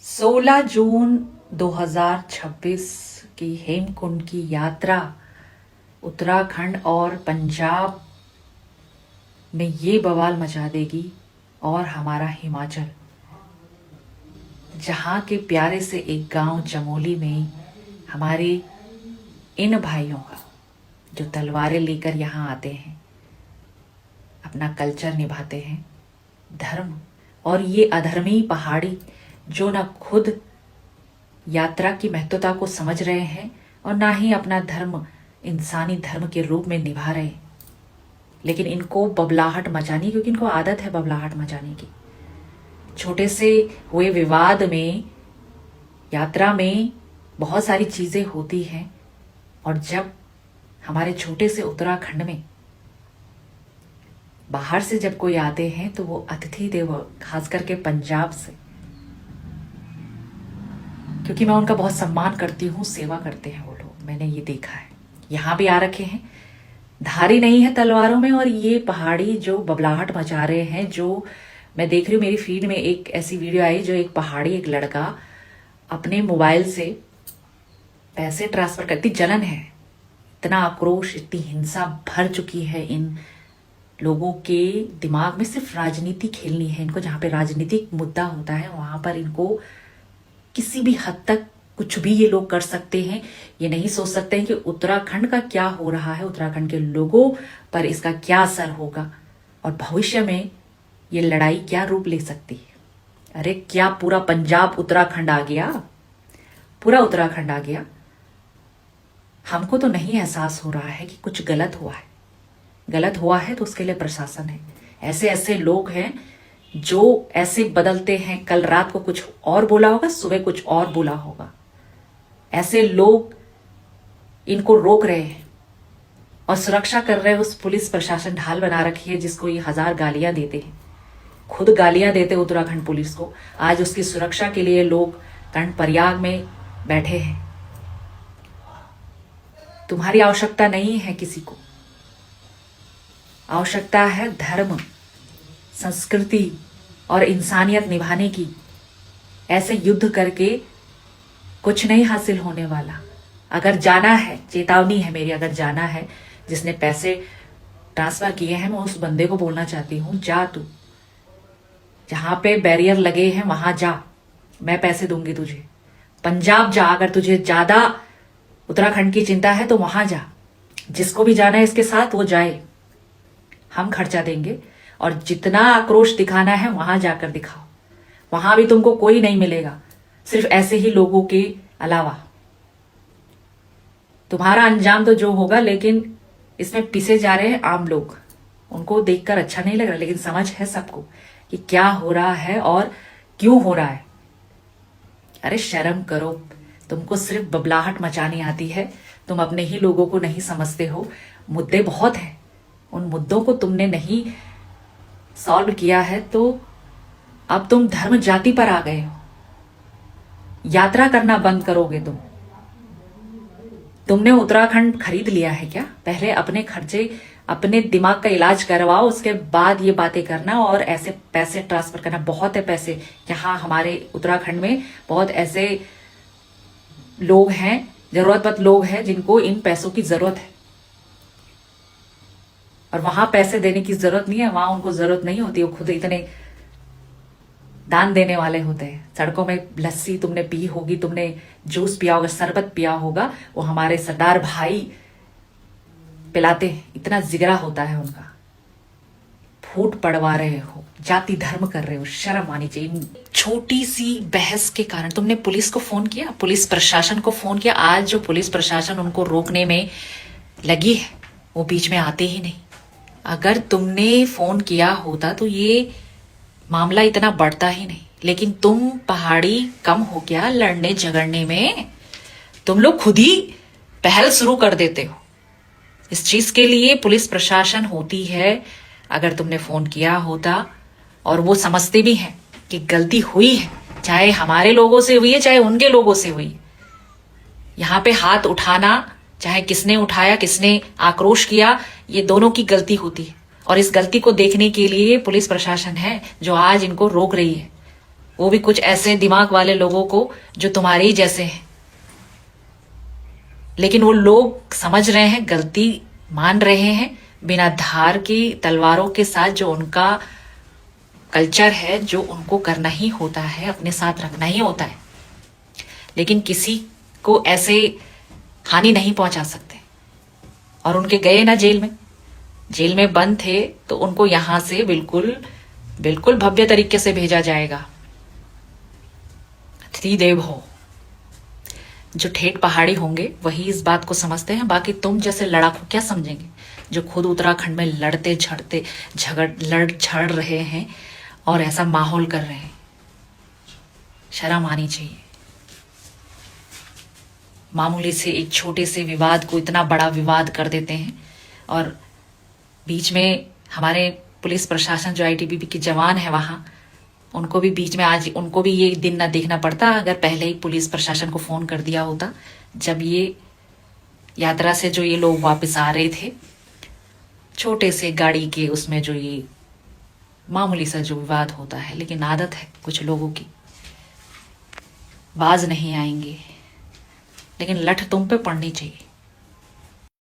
16 जून 2026 की हेमकुंड की यात्रा उत्तराखंड और पंजाब में ये बवाल मचा देगी। और हमारा हिमाचल, जहाँ के प्यारे से एक गांव चमोली में हमारे इन भाइयों का जो तलवारें लेकर यहाँ आते हैं, अपना कल्चर निभाते हैं, धर्म, और ये अधर्मी पहाड़ी जो ना खुद यात्रा की महत्वता को समझ रहे हैं और ना ही अपना धर्म इंसानी धर्म के रूप में निभा रहे हैं, लेकिन इनको बबलाहट मचानी, क्योंकि इनको आदत है बबलाहट मचाने की। छोटे से हुए विवाद में, यात्रा में बहुत सारी चीजें होती हैं, और जब हमारे छोटे से उत्तराखंड में बाहर से जब कोई आते हैं तो वो अतिथि देव, खास करके पंजाब से, क्योंकि मैं उनका बहुत सम्मान करती हूँ, सेवा करते हैं वो लोग, मैंने ये देखा है। यहाँ भी आ रखे हैं, धारी नहीं है तलवारों में, और ये पहाड़ी जो बबलाहट मचा रहे हैं। जो मैं देख रही हूँ मेरी फीड में एक ऐसी वीडियो आई जो एक पहाड़ी, एक लड़का अपने मोबाइल से पैसे ट्रांसफर करती, जलन है, इतना आक्रोश, इतनी हिंसा भर चुकी है इन लोगों के दिमाग में। सिर्फ राजनीति खेलनी है इनको, जहां पे राजनीतिक मुद्दा होता है वहां पर इनको किसी भी हद तक कुछ भी ये लोग कर सकते हैं। ये नहीं सोच सकते हैं कि उत्तराखंड का क्या हो रहा है, उत्तराखंड के लोगों पर इसका क्या असर होगा, और भविष्य में ये लड़ाई क्या रूप ले सकती है। अरे क्या पूरा पंजाब उत्तराखंड आ गया, पूरा उत्तराखंड आ गया। हमको तो नहीं एहसास हो रहा है कि कुछ गलत हुआ है। गलत हुआ है तो उसके लिए प्रशासन है। ऐसे ऐसे लोग हैं जो ऐसे बदलते हैं, कल रात को कुछ और बोला होगा, सुबह कुछ और बोला होगा। ऐसे लोग इनको रोक रहे हैं और सुरक्षा कर रहे हैं। उस पुलिस प्रशासन ढाल बना रखी है जिसको ये 1000 गालियां देते हैं, खुद गालियां देते उत्तराखंड पुलिस को। आज उसकी सुरक्षा के लिए लोग कर्णप्रयाग में बैठे हैं। तुम्हारी आवश्यकता नहीं है किसी को, आवश्यकता है धर्म, संस्कृति और इंसानियत निभाने की। ऐसे युद्ध करके कुछ नहीं हासिल होने वाला। अगर जाना है, चेतावनी है मेरी, अगर जाना है, जिसने पैसे ट्रांसफर किए हैं, मैं उस बंदे को बोलना चाहती हूं, जा तू, जहां पे बैरियर लगे हैं वहां जा, मैं पैसे दूंगी तुझे। पंजाब जा, अगर तुझे ज्यादा उत्तराखंड की चिंता है तो वहां जा। जिसको भी जाना है इसके साथ वो जाए, हम खर्चा देंगे। और जितना आक्रोश दिखाना है वहां जाकर दिखाओ, वहां भी तुमको कोई नहीं मिलेगा, सिर्फ ऐसे ही लोगों के अलावा। तुम्हारा अंजाम तो जो होगा, लेकिन इसमें पिसे जा रहे हैं आम लोग। उनको देखकर अच्छा नहीं लग रहा, लेकिन समझ है सबको कि क्या हो रहा है और क्यों हो रहा है। अरे शर्म करो, तुमको सिर्फ बबलाहट मचानी आती है, तुम अपने ही लोगों को नहीं समझते हो। मुद्दे बहुत हैं, उन मुद्दों को तुमने नहीं सॉल्व किया है, तो अब तुम धर्म जाति पर आ गए हो। यात्रा करना बंद करोगे तुमने उत्तराखंड खरीद लिया है क्या? पहले अपने खर्चे, अपने दिमाग का इलाज करवाओ, उसके बाद ये बातें करना और ऐसे पैसे ट्रांसफर करना। बहुत है पैसे यहाँ हमारे उत्तराखंड में, बहुत ऐसे लोग हैं, जरूरतमंद लोग हैं जिनको इन पैसों की जरूरत है, और वहां पैसे देने की जरूरत नहीं है, वहां उनको जरूरत नहीं होती, वो खुद इतने दान देने वाले होते हैं। सड़कों में लस्सी तुमने पी होगी, तुमने जूस पिया होगा, शरबत पिया होगा, वो हमारे सरदार भाई पिलाते हैं, इतना जिगरा होता है उनका। फूट पड़वा रहे हो, जाति धर्म कर रहे हो, शर्म आनी चाहिए। छोटी सी बहस के कारण तुमने पुलिस को फोन किया, पुलिस प्रशासन को फोन किया। आज जो पुलिस प्रशासन उनको रोकने में लगी है, वो बीच में आते ही नहीं। अगर तुमने फोन किया होता तो ये मामला इतना बढ़ता ही नहीं, लेकिन तुम पहाड़ी कम हो गया लड़ने झगड़ने में, तुम लोग खुद ही पहल शुरू कर देते हो। इस चीज के लिए पुलिस प्रशासन होती है। अगर तुमने फोन किया होता, और वो समझते भी हैं कि गलती हुई है, चाहे हमारे लोगों से हुई है चाहे उनके लोगों से हुई, यहाँ पे हाथ उठाना, चाहे किसने उठाया, किसने आक्रोश किया, ये दोनों की गलती होती है। और इस गलती को देखने के लिए पुलिस प्रशासन है जो आज इनको रोक रही है। वो भी कुछ ऐसे दिमाग वाले लोगों को जो तुम्हारे ही जैसे हैं, लेकिन वो लोग समझ रहे हैं, गलती मान रहे हैं, बिना धार की तलवारों के साथ जो उनका कल्चर है, जो उनको करना ही होता है, अपने साथ रखना ही होता है, लेकिन किसी को ऐसे हानि नहीं पहुंचा सकते। और उनके गए ना जेल में बंद थे, तो उनको यहां से बिल्कुल बिल्कुल भव्य तरीके से भेजा जाएगा। त्रिदेव हो, जो ठेठ पहाड़ी होंगे वही इस बात को समझते हैं, बाकी तुम जैसे लड़ाकू क्या समझेंगे, जो खुद उत्तराखंड में लड़ झड़ रहे हैं और ऐसा माहौल कर रहे हैं। शर्म आनी चाहिए। मामूली से एक छोटे से विवाद को इतना बड़ा विवाद कर देते हैं, और बीच में हमारे पुलिस प्रशासन जो आईटीबीपी के जवान है वहां, उनको भी बीच में आज उनको भी ये दिन ना देखना पड़ता अगर पहले ही पुलिस प्रशासन को फोन कर दिया होता। जब ये यात्रा से जो ये लोग वापस आ रहे थे, छोटे से गाड़ी के उसमें जो ये मामूली सा जो विवाद होता है, लेकिन आदत है कुछ लोगों की, बाज नहीं आएंगे, लेकिन लठ तुम पे पड़नी चाहिए।